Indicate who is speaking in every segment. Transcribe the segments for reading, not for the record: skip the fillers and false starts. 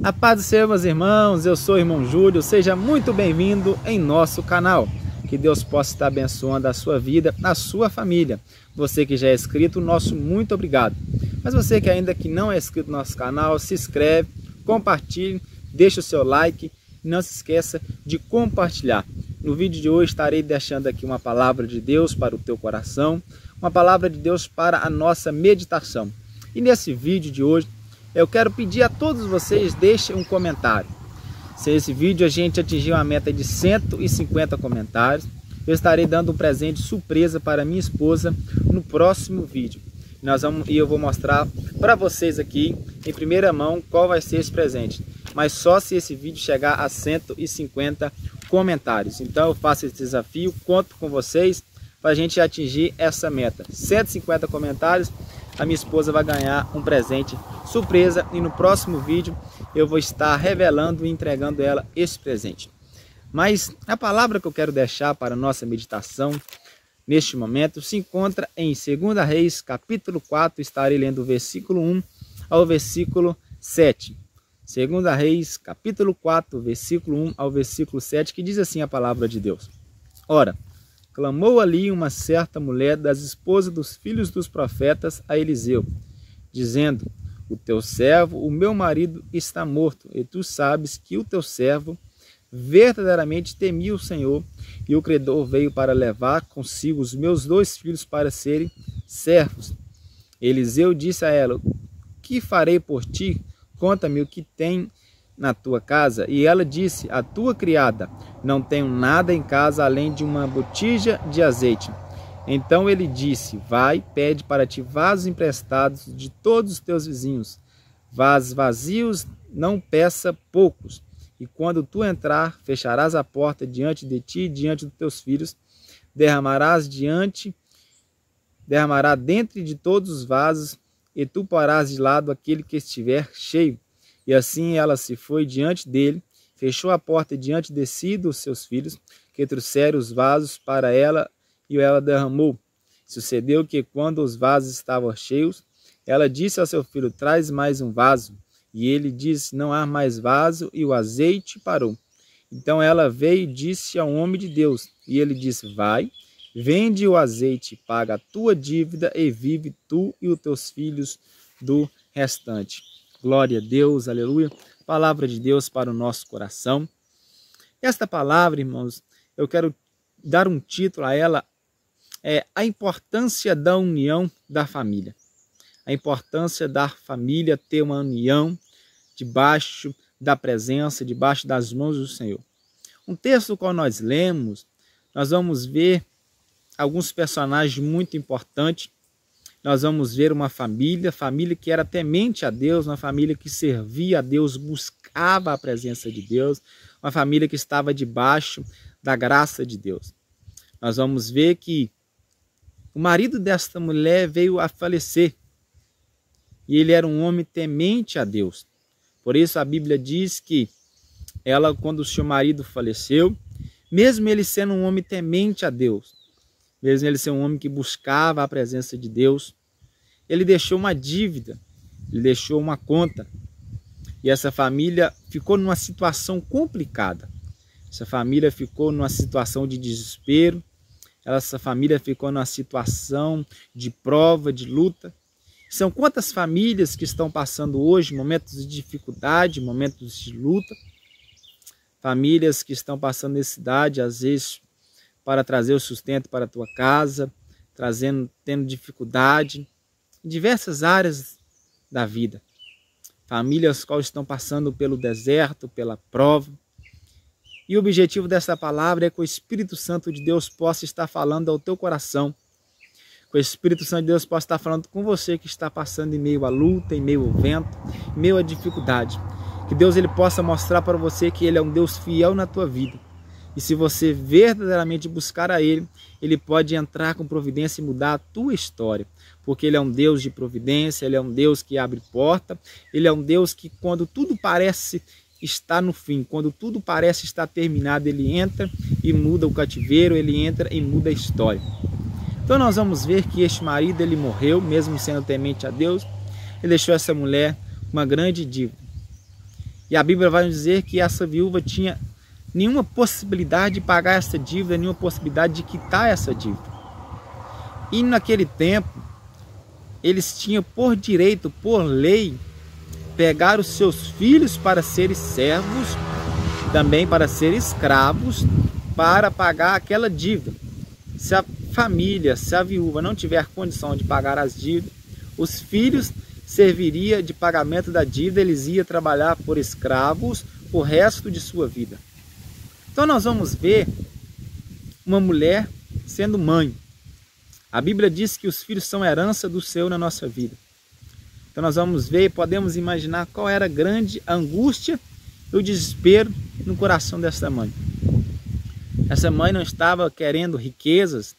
Speaker 1: A paz do Senhor, meus irmãos, eu sou o irmão Júlio, seja muito bem-vindo em nosso canal. Que Deus possa estar abençoando a sua vida, a sua família. Você que já é inscrito, nosso muito obrigado. Mas você que ainda não é inscrito no nosso canal, se inscreve, compartilhe, deixa o seu like e não se esqueça de compartilhar. No vídeo de hoje estarei deixando aqui uma palavra de Deus para o teu coração, uma palavra de Deus para a nossa meditação. E nesse vídeo de hoje, eu quero pedir a todos vocês, deixem um comentário. Se esse vídeo a gente atingir uma meta de 150 comentários, eu estarei dando um presente surpresa para minha esposa no próximo vídeo. Eu vou mostrar para vocês aqui, em primeira mão, qual vai ser esse presente. Mas só se esse vídeo chegar a 150 comentários. Então eu faço esse desafio, conto com vocês para a gente atingir essa meta. 150 comentários, a minha esposa vai ganhar um presente surpresa e no próximo vídeo eu vou estar revelando e entregando ela esse presente. Mas a palavra que eu quero deixar para a nossa meditação neste momento se encontra em 2 Reis, capítulo 4, estarei lendo o versículo 1 ao versículo 7. 2 Reis, capítulo 4, versículo 1 ao versículo 7, que diz assim a palavra de Deus. Ora, clamou ali uma certa mulher das esposas dos filhos dos profetas a Eliseu, dizendo: o teu servo, o meu marido, está morto, e tu sabes que o teu servo verdadeiramente temia o Senhor, e o credor veio para levar consigo os meus 2 filhos para serem servos. Eliseu disse a ela: que farei por ti? Conta-me o que tem na tua casa. E ela disse: a tua criada, não tenho nada em casa além de uma botija de azeite. Então ele disse: vai, pede para ti vasos emprestados de todos os teus vizinhos, vasos vazios, não peça poucos. E quando tu entrar, fecharás a porta diante de ti e diante dos teus filhos, derramará dentre de todos os vasos, e tu porás de lado aquele que estiver cheio. E assim ela se foi diante dele, fechou a porta diante de si e dos seus filhos, que trouxeram os vasos para ela, e ela derramou. Sucedeu que, quando os vasos estavam cheios, ela disse ao seu filho: traz mais um vaso. E ele disse: não há mais vaso, e o azeite parou. Então ela veio e disse ao homem de Deus, e ele disse: vai, vende o azeite, paga a tua dívida, e vive tu e os teus filhos do restante. Glória a Deus, aleluia. Palavra de Deus para o nosso coração. Esta palavra, irmãos, eu quero dar um título a ela, a importância da união da família. A importância da família ter uma união debaixo da presença, debaixo das mãos do Senhor. Um texto qual nós lemos, nós vamos ver alguns personagens muito importantes. Nós vamos ver uma família que era temente a Deus, uma família que servia a Deus, buscava a presença de Deus, uma família que estava debaixo da graça de Deus. Nós vamos ver que o marido desta mulher veio a falecer e ele era um homem temente a Deus. Por isso a Bíblia diz que ela, quando o seu marido faleceu, mesmo ele sendo um homem temente a Deus, mesmo ele ser um homem que buscava a presença de Deus, ele deixou uma dívida, ele deixou uma conta. E essa família ficou numa situação complicada. Essa família ficou numa situação de desespero. Essa família ficou numa situação de prova, de luta. São quantas famílias que estão passando hoje momentos de dificuldade, momentos de luta. Famílias que estão passando necessidade, às vezes, para trazer o sustento para a tua casa, tendo dificuldade em diversas áreas da vida. Famílias que estão passando pelo deserto, pela prova. E o objetivo dessa palavra é que o Espírito Santo de Deus possa estar falando ao teu coração. Que o Espírito Santo de Deus possa estar falando com você que está passando em meio à luta, em meio ao vento, em meio à dificuldade. Que Deus ele possa mostrar para você que Ele é um Deus fiel na tua vida. E se você verdadeiramente buscar a Ele, Ele pode entrar com providência e mudar a tua história. Porque Ele é um Deus de providência, Ele é um Deus que abre porta, Ele é um Deus que, quando tudo parece estar no fim, quando tudo parece estar terminado, Ele entra e muda o cativeiro, Ele entra e muda a história. Então nós vamos ver que este marido ele morreu, mesmo sendo temente a Deus, ele deixou essa mulher uma grande dívida. E a Bíblia vai nos dizer que essa viúva tinha nenhuma possibilidade de pagar essa dívida, nenhuma possibilidade de quitar essa dívida. E naquele tempo, eles tinham por direito, por lei, pegar os seus filhos para serem servos, também para serem escravos, para pagar aquela dívida. Se a família, se a viúva não tiver condição de pagar as dívidas, os filhos serviria de pagamento da dívida, eles iam trabalhar por escravos o resto de sua vida. Então nós vamos ver uma mulher sendo mãe. A Bíblia diz que os filhos são herança do Senhor na nossa vida. Então nós vamos ver e podemos imaginar qual era a grande angústia e o desespero no coração dessa mãe. Essa mãe não estava querendo riquezas,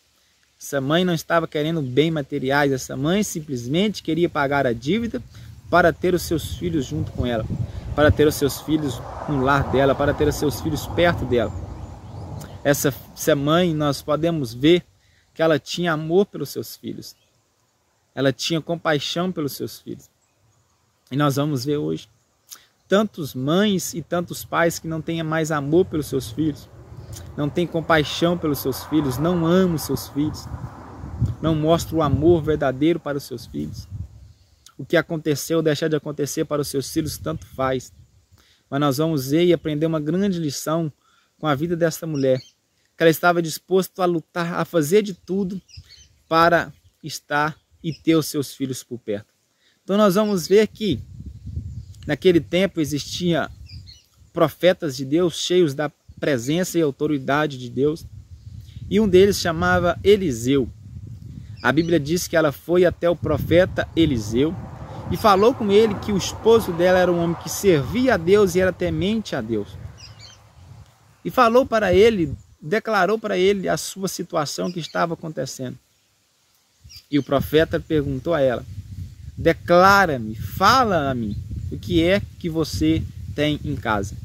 Speaker 1: essa mãe não estava querendo bens materiais, essa mãe simplesmente queria pagar a dívida para ter os seus filhos junto com ela, para ter os seus filhos no lar dela, para ter os seus filhos perto dela. Essa mãe, nós podemos ver que ela tinha amor pelos seus filhos, ela tinha compaixão pelos seus filhos. E nós vamos ver hoje tantos mães e tantos pais que não têm mais amor pelos seus filhos, não têm compaixão pelos seus filhos, não amam os seus filhos, não mostram o amor verdadeiro para os seus filhos. O que aconteceu ou deixar de acontecer para os seus filhos tanto faz. Mas nós vamos ver e aprender uma grande lição com a vida dessa mulher, que ela estava disposta a lutar, a fazer de tudo para estar e ter os seus filhos por perto. Então nós vamos ver que naquele tempo existiam profetas de Deus cheios da presença e autoridade de Deus, e um deles chamava Eliseu. A Bíblia diz que ela foi até o profeta Eliseu e falou com ele que o esposo dela era um homem que servia a Deus e era temente a Deus. E falou para ele, declarou para ele a sua situação que estava acontecendo. E o profeta perguntou a ela: declara-me, fala a mim, o que é que você tem em casa?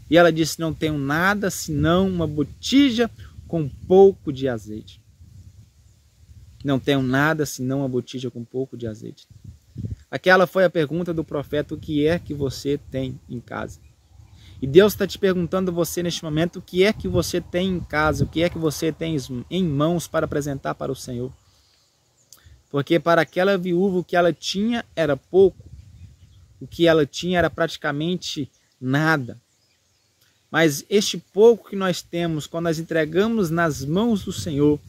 Speaker 1: E ela disse: não tenho nada senão uma botija com um pouco de azeite. Não tenho nada senão uma botija com um pouco de azeite. Aquela foi a pergunta do profeta: o que é que você tem em casa? E Deus está te perguntando a você neste momento: o que é que você tem em casa? O que é que você tem em mãos para apresentar para o Senhor? Porque para aquela viúva o que ela tinha era pouco. O que ela tinha era praticamente nada. Mas este pouco que nós temos, quando nós entregamos nas mãos do Senhor,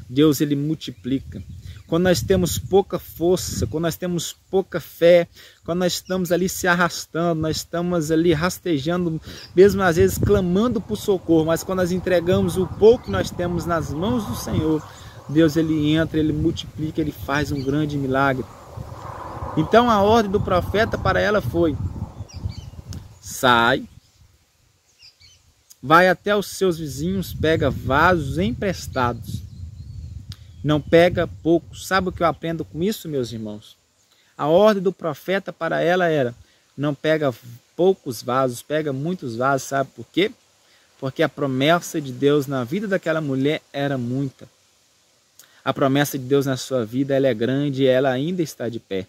Speaker 1: Deus ele multiplica. Quando nós temos pouca força, quando nós temos pouca fé, quando nós estamos ali se arrastando, nós estamos ali rastejando, mesmo às vezes clamando por socorro, mas quando nós entregamos o pouco que nós temos nas mãos do Senhor, Deus ele entra, ele multiplica, ele faz um grande milagre. Então a ordem do profeta para ela foi: sai, vai até os seus vizinhos, pega vasos emprestados. Não pega poucos. Sabe o que eu aprendo com isso, meus irmãos? A ordem do profeta para ela era: não pega poucos vasos, pega muitos vasos. Sabe por quê? Porque a promessa de Deus na vida daquela mulher era muita. A promessa de Deus na sua vida, ela é grande e ela ainda está de pé.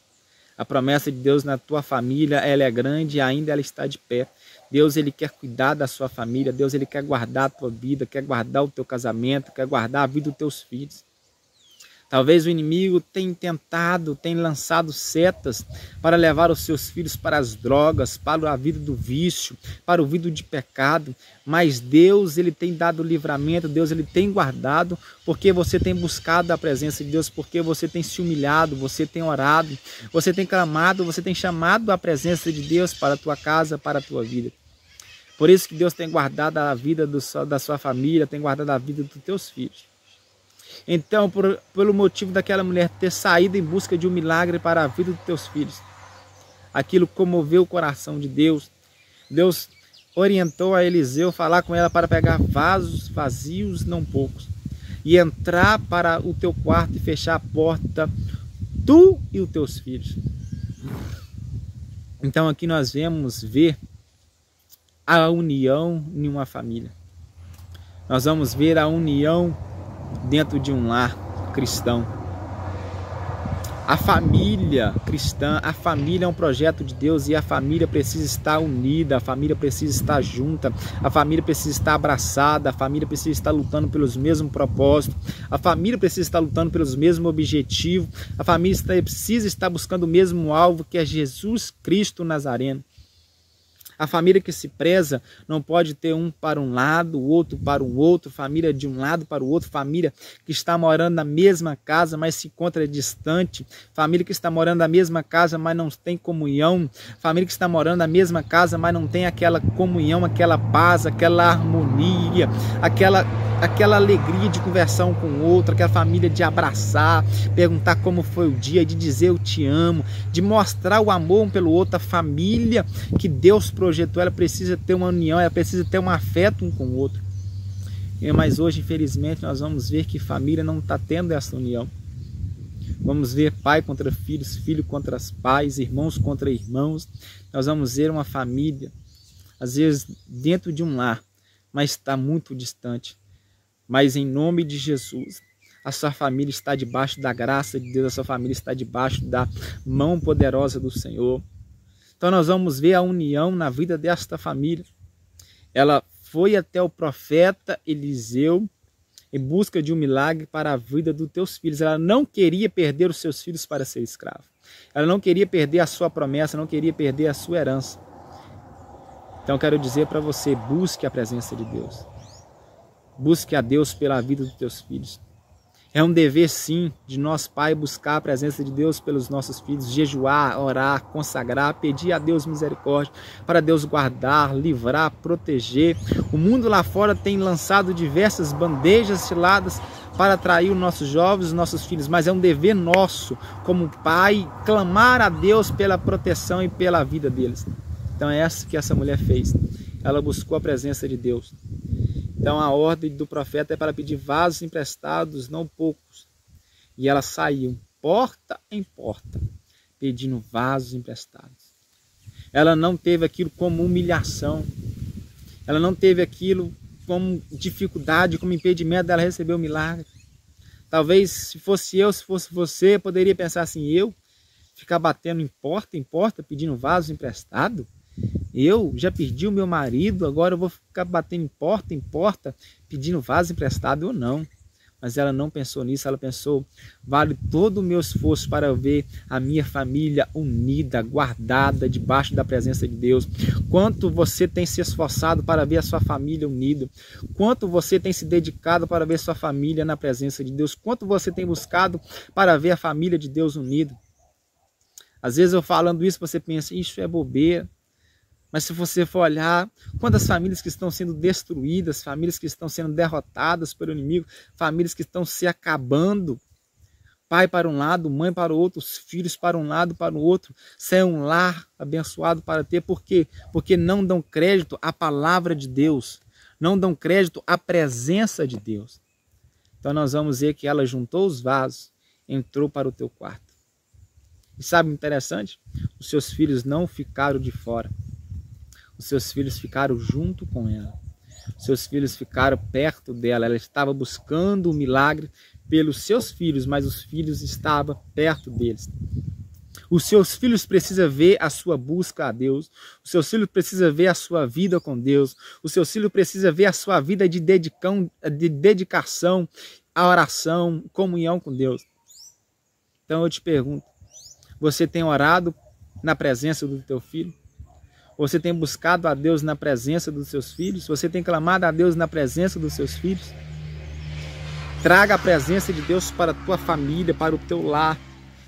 Speaker 1: A promessa de Deus na tua família, ela é grande e ainda ela está de pé. Deus ele quer cuidar da sua família, Deus ele quer guardar a tua vida, quer guardar o teu casamento, quer guardar a vida dos teus filhos. Talvez o inimigo tenha tentado, tenha lançado setas para levar os seus filhos para as drogas, para a vida do vício, para o vida de pecado. Mas Deus ele tem dado livramento, Deus ele tem guardado, porque você tem buscado a presença de Deus, porque você tem se humilhado, você tem orado, você tem clamado, você tem chamado a presença de Deus para a tua casa, para a tua vida. Por isso que Deus tem guardado a vida da sua família, tem guardado a vida dos teus filhos. Então, pelo motivo daquela mulher ter saído em busca de um milagre para a vida dos teus filhos, aquilo comoveu o coração de Deus. Deus orientou a Eliseu falar com ela para pegar vasos vazios, não poucos, e entrar para o teu quarto e fechar a porta, tu e os teus filhos. Então aqui nós vamos ver a união em uma família. Nós vamos ver a união dentro de um lar cristão. A família cristã, a família é um projeto de Deus e a família precisa estar unida, a família precisa estar junta, a família precisa estar abraçada, a família precisa estar lutando pelos mesmos propósitos, a família precisa estar lutando pelos mesmos objetivos, a família precisa estar buscando o mesmo alvo, que é Jesus Cristo Nazareno. A família que se preza não pode ter um para um lado, o outro para o outro, família de um lado para o outro, família que está morando na mesma casa, mas se encontra distante, família que está morando na mesma casa, mas não tem comunhão, família que está morando na mesma casa, mas não tem aquela comunhão, aquela paz, aquela harmonia, aquela alegria de conversar um com o outro, aquela família de abraçar, perguntar como foi o dia, de dizer eu te amo, de mostrar o amor um pelo outro. A família que Deus projetou, ela precisa ter uma união, ela precisa ter um afeto um com o outro. Mas hoje, infelizmente, nós vamos ver que família não está tendo essa união. Vamos ver pai contra filhos, filho contra os pais, irmãos contra irmãos. Nós vamos ver uma família, às vezes dentro de um lar, mas está muito distante. Mas em nome de Jesus, a sua família está debaixo da graça de Deus, a sua família está debaixo da mão poderosa do Senhor. Então nós vamos ver a união na vida desta família. Ela foi até o profeta Eliseu em busca de um milagre para a vida dos teus filhos. Ela não queria perder os seus filhos para ser escravo. Ela não queria perder a sua promessa, não queria perder a sua herança. Então eu quero dizer para você, busque a presença de Deus. Busque a Deus pela vida dos teus filhos. É um dever, sim, de nós, pai, buscar a presença de Deus pelos nossos filhos, jejuar, orar, consagrar, pedir a Deus misericórdia, para Deus guardar, livrar, proteger. O mundo lá fora tem lançado diversas bandejas ciladas para atrair os nossos jovens, os nossos filhos, mas é um dever nosso, como pai, clamar a Deus pela proteção e pela vida deles. Então é isso que essa mulher fez. Ela buscou a presença de Deus. Então a ordem do profeta é para pedir vasos emprestados, não poucos. E ela saiu porta em porta, pedindo vasos emprestados. Ela não teve aquilo como humilhação. Ela não teve aquilo como dificuldade, como impedimento dela receber o milagre. Talvez se fosse eu, se fosse você, poderia pensar assim, eu ficar batendo em porta, pedindo vasos emprestados? Eu já perdi o meu marido, agora eu vou ficar batendo em porta, pedindo vaso emprestado ou não. Mas ela não pensou nisso, ela pensou, vale todo o meu esforço para ver a minha família unida, guardada, debaixo da presença de Deus. Quanto você tem se esforçado para ver a sua família unida, quanto você tem se dedicado para ver sua família na presença de Deus, quanto você tem buscado para ver a família de Deus unida. Às vezes eu falando isso, você pensa, isso é bobeira. Mas se você for olhar, quantas famílias que estão sendo destruídas, famílias que estão sendo derrotadas pelo inimigo, famílias que estão se acabando, pai para um lado, mãe para o outro, os filhos para um lado, para o outro, sem um lar abençoado para ter. Por quê? Porque não dão crédito à palavra de Deus, não dão crédito à presença de Deus. Então nós vamos ver que ela juntou os vasos, entrou para o teu quarto. E sabe o interessante? Os seus filhos não ficaram de fora. Os seus filhos ficaram junto com ela. Os seus filhos ficaram perto dela. Ela estava buscando o milagre pelos seus filhos, mas os filhos estavam perto deles. Os seus filhos precisam ver a sua busca a Deus. Os seus filhos precisam ver a sua vida com Deus. Os seus filhos precisam ver a sua vida de dedicação à oração, comunhão com Deus. Então eu te pergunto, você tem orado na presença do teu filho? Você tem buscado a Deus na presença dos seus filhos? Você tem clamado a Deus na presença dos seus filhos? Traga a presença de Deus para a tua família, para o teu lar,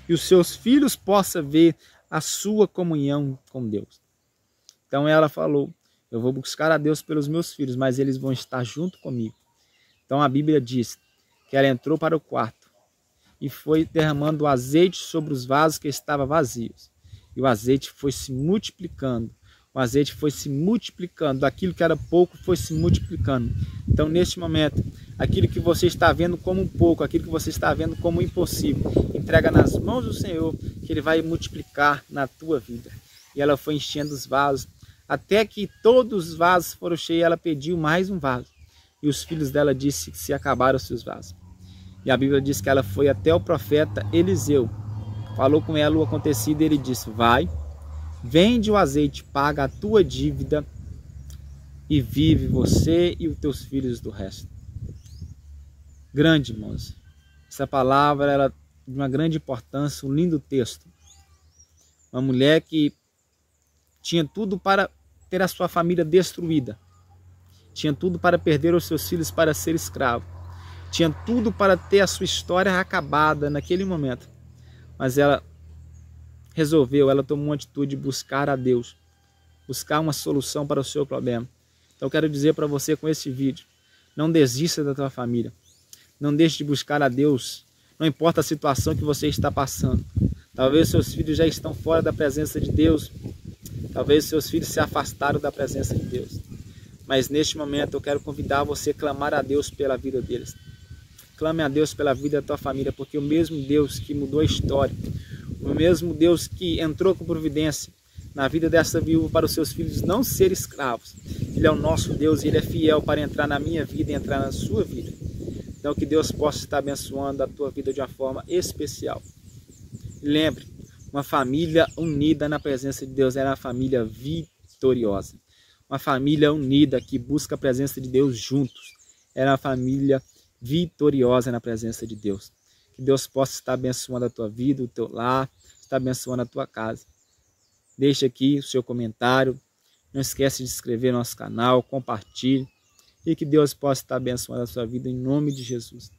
Speaker 1: e os seus filhos possam ver a sua comunhão com Deus. Então ela falou, eu vou buscar a Deus pelos meus filhos, mas eles vão estar junto comigo. Então a Bíblia diz que ela entrou para o quarto e foi derramando o azeite sobre os vasos que estavam vazios. E o azeite foi se multiplicando. O azeite foi se multiplicando, aquilo que era pouco foi se multiplicando. Então, neste momento, aquilo que você está vendo como um pouco, aquilo que você está vendo como impossível, entrega nas mãos do Senhor, que Ele vai multiplicar na tua vida. E ela foi enchendo os vasos, até que todos os vasos foram cheios, ela pediu mais um vaso. E os filhos dela disseram que se acabaram os seus vasos. E a Bíblia diz que ela foi até o profeta Eliseu, falou com ela o acontecido e ele disse: vai, vende o azeite, paga a tua dívida e vive você e os teus filhos do resto. Grande, irmãos. Essa palavra era de uma grande importância, um lindo texto. Uma mulher que tinha tudo para ter a sua família destruída. Tinha tudo para perder os seus filhos para ser escravo. Tinha tudo para ter a sua história acabada naquele momento. Mas ela resolveu, ela tomou uma atitude de buscar a Deus. Buscar uma solução para o seu problema. Então eu quero dizer para você com esse vídeo, não desista da tua família. Não deixe de buscar a Deus. Não importa a situação que você está passando. Talvez seus filhos já estão fora da presença de Deus. Talvez seus filhos se afastaram da presença de Deus. Mas neste momento eu quero convidar você a clamar a Deus pela vida deles. Clame a Deus pela vida da tua família, porque o mesmo Deus que mudou a história, o mesmo Deus que entrou com providência na vida dessa viúva para os seus filhos não serem escravos, Ele é o nosso Deus e Ele é fiel para entrar na minha vida e entrar na sua vida. Então que Deus possa estar abençoando a tua vida de uma forma especial. Lembre, uma família unida na presença de Deus é uma família vitoriosa. Uma família unida que busca a presença de Deus juntos é uma família vitoriosa na presença de Deus. Que Deus possa estar abençoando a tua vida, o teu lar, estar abençoando a tua casa. Deixe aqui o seu comentário. Não esquece de se inscrever no nosso canal, compartilhe. E que Deus possa estar abençoando a sua vida em nome de Jesus.